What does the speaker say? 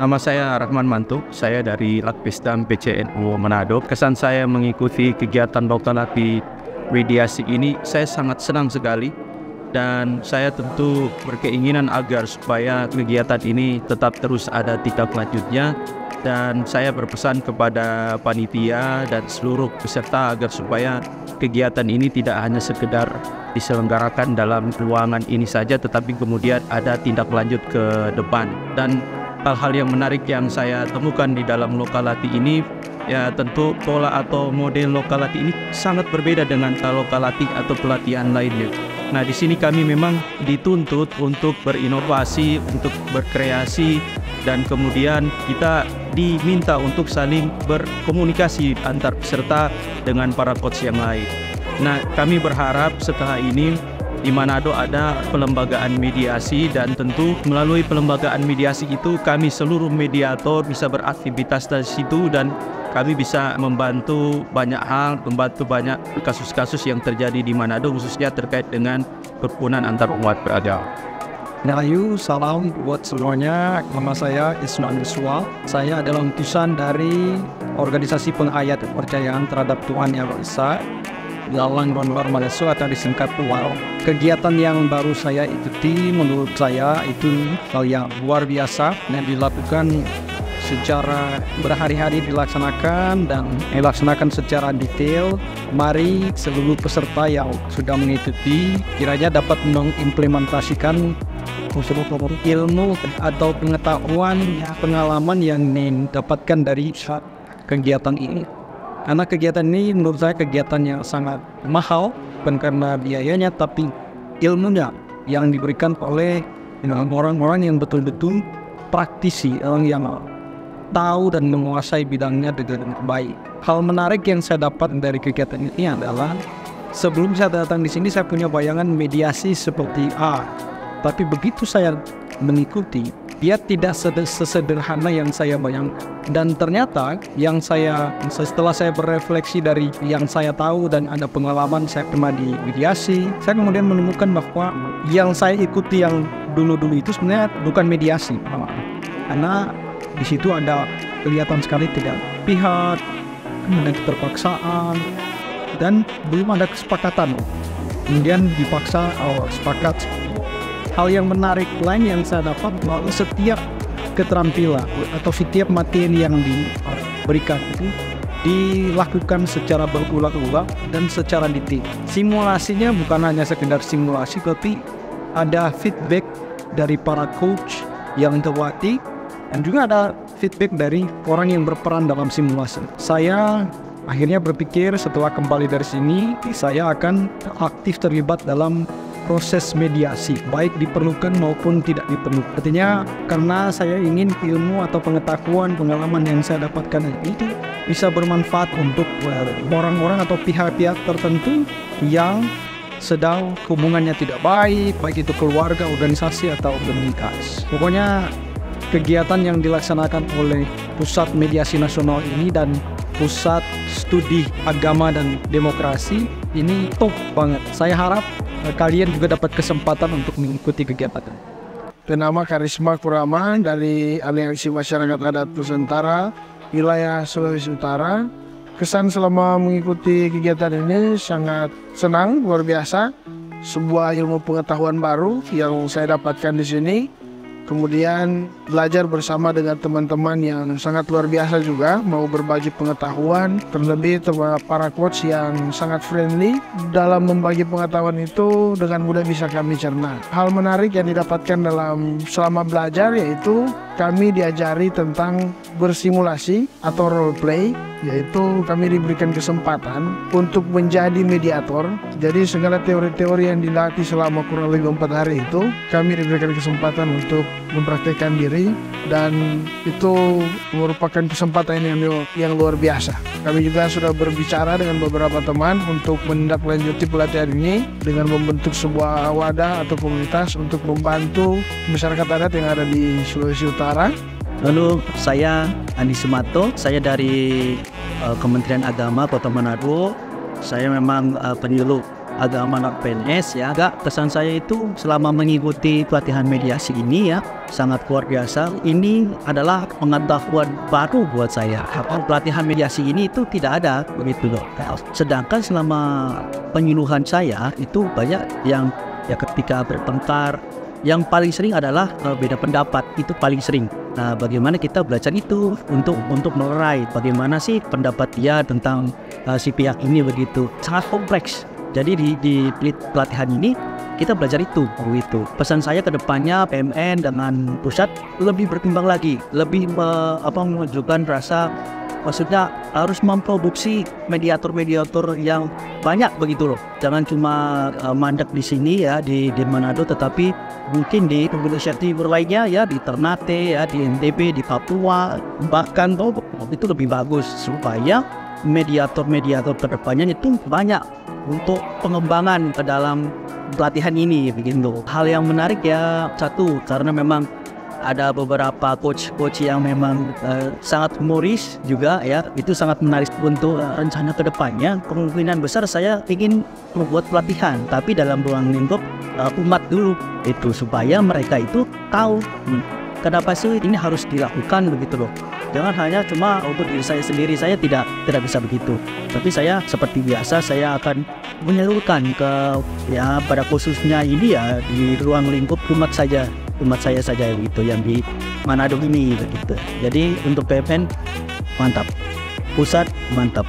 Nama saya Rahman Mantuk, saya dari Lakpesdam PCNU Manado. Kesan saya mengikuti kegiatan lokal latih mediasi ini, saya sangat senang sekali. Dan saya tentu berkeinginan agar supaya kegiatan ini tetap terus ada tindak lanjutnya. Dan saya berpesan kepada panitia dan seluruh peserta agar supaya kegiatan ini tidak hanya sekedar diselenggarakan dalam ruangan ini saja, tetapi kemudian ada tindak lanjut ke depan. Dan hal-hal yang menarik yang saya temukan di dalam lokal latih ini, ya tentu pola atau model lokal latih ini sangat berbeda dengan lokal latih atau pelatihan lainnya. Nah, di sini kami memang dituntut untuk berinovasi, untuk berkreasi, dan kemudian kita diminta untuk saling berkomunikasi antar peserta dengan para coach yang lain. Nah, kami berharap setelah ini di Manado ada pelembagaan mediasi, dan tentu melalui pelembagaan mediasi itu kami seluruh mediator bisa beraktivitas dari situ, dan kami bisa membantu banyak hal, membantu banyak kasus-kasus yang terjadi di Manado, khususnya terkait dengan kerukunan antar umat beragama. Rahayu, salam buat semuanya. Nama saya Ismail Yuswa. Saya adalah utusan dari organisasi penghayat kepercayaan terhadap Tuhan Yang Maha Esa, Galang Ronwar Malaysia atau disingkat WAR. Kegiatan yang baru saya ikuti menurut saya itu hal yang luar biasa yang dilakukan secara berhari-hari dilaksanakan dan dilaksanakan secara detail. Mari seluruh peserta yang sudah mengikuti kiranya dapat mengimplementasikan ilmu atau pengetahuan, pengalaman yang didapatkan dari kegiatan ini. Karena kegiatan ini menurut saya kegiatan yang sangat mahal, bukan karena biayanya, tapi ilmunya yang diberikan oleh orang-orang yang betul-betul praktisi, orang yang tahu dan menguasai bidangnya dengan baik. Hal menarik yang saya dapat dari kegiatan ini adalah sebelum saya datang di sini saya punya bayangan mediasi seperti A, tapi begitu saya mengikuti, dia tidak sesederhana yang saya bayangkan. Dan ternyata yang setelah saya berefleksi dari yang saya tahu dan ada pengalaman saya pernah di mediasi, saya kemudian menemukan bahwa yang saya ikuti yang dulu-dulu itu sebenarnya bukan mediasi, karena di situ ada kelihatan sekali tidak pihak, ada keterpaksaan, dan belum ada kesepakatan. Kemudian dipaksa sepakat. Hal yang menarik lain yang saya dapat bahwa setiap keterampilan atau setiap materi yang diberikan itu dilakukan secara berulang-ulang dan secara detail. Simulasinya bukan hanya sekedar simulasi, tapi ada feedback dari para coach yang terlatih, dan juga ada feedback dari orang yang berperan dalam simulasi. Saya akhirnya berpikir setelah kembali dari sini, saya akan aktif terlibat dalam proses mediasi, baik diperlukan maupun tidak diperlukan. Artinya karena saya ingin ilmu atau pengetahuan, pengalaman yang saya dapatkan itu bisa bermanfaat untuk orang-orang atau pihak-pihak tertentu yang sedang hubungannya tidak baik, baik itu keluarga, organisasi, atau komunitas. Pokoknya kegiatan yang dilaksanakan oleh Pusat Mediasi Nasional ini dan Pusat Studi Agama dan Demokrasi ini top banget. Saya harap kalian juga dapat kesempatan untuk mengikuti kegiatan. Nama Karisma Kurama dari Aliansi Masyarakat Adat Nusantara, wilayah Sulawesi Utara. Kesan selama mengikuti kegiatan ini sangat senang, luar biasa. Sebuah ilmu pengetahuan baru yang saya dapatkan di sini. Kemudian belajar bersama dengan teman-teman yang sangat luar biasa juga, mau berbagi pengetahuan, terlebih para coach yang sangat friendly dalam membagi pengetahuan itu dengan mudah bisa kami cerna. Hal menarik yang didapatkan selama belajar yaitu kami diajari tentang bersimulasi atau role play, yaitu kami diberikan kesempatan untuk menjadi mediator. Jadi segala teori-teori yang dilatih selama kurang lebih 4 hari itu kami diberikan kesempatan untuk mempraktikkan diri, dan itu merupakan kesempatan yang luar biasa. Kami juga sudah berbicara dengan beberapa teman untuk menindaklanjuti pelatihan ini dengan membentuk sebuah wadah atau komunitas untuk membantu masyarakat adat yang ada di Sulawesi Utara. Lalu saya Andi Sumato, saya dari Kementerian Agama Kota Manado. Saya memang penyuluh agama non PNS ya. Agak kesan saya itu selama mengikuti pelatihan mediasi ini ya sangat luar biasa. Ini adalah pengetahuan baru buat saya. Pelatihan mediasi ini itu tidak ada begitu loh. Sedangkan selama penyuluhan saya itu banyak yang ya ketika bertengkar yang paling sering adalah beda pendapat, itu paling sering. Nah, bagaimana kita belajar itu untuk melerai bagaimana sih pendapat dia tentang si pihak ini begitu. Sangat kompleks. Jadi di pelatihan ini kita belajar itu begitu. Pesan saya ke depannya PMN dengan pusat lebih berkembang lagi, lebih menunjukkan rasa, maksudnya harus memproduksi mediator-mediator yang banyak begitu loh. Jangan cuma mandek di sini ya di Manado, tetapi mungkin di Indonesia Timur lainnya ya, di Ternate ya, di NTB, di Papua, bahkan itu lebih bagus supaya mediator-mediator kedepannya itu banyak untuk pengembangan ke dalam pelatihan ini begitu. Hal yang menarik ya satu, karena memang ada beberapa coach yang memang sangat humoris juga ya, itu sangat menarik untuk rencana kedepannya. Kemungkinan besar saya ingin membuat pelatihan tapi dalam ruang lingkup umat dulu itu, supaya mereka itu tahu kenapa sih ini harus dilakukan begitu loh. Jangan hanya cuma untuk diri saya sendiri, saya tidak bisa begitu. Tapi saya seperti biasa, saya akan menyalurkan ke ya pada khususnya ini ya di ruang lingkup umat saya saja gitu yang di Manado ini begitu. Jadi untuk PMN mantap, pusat mantap.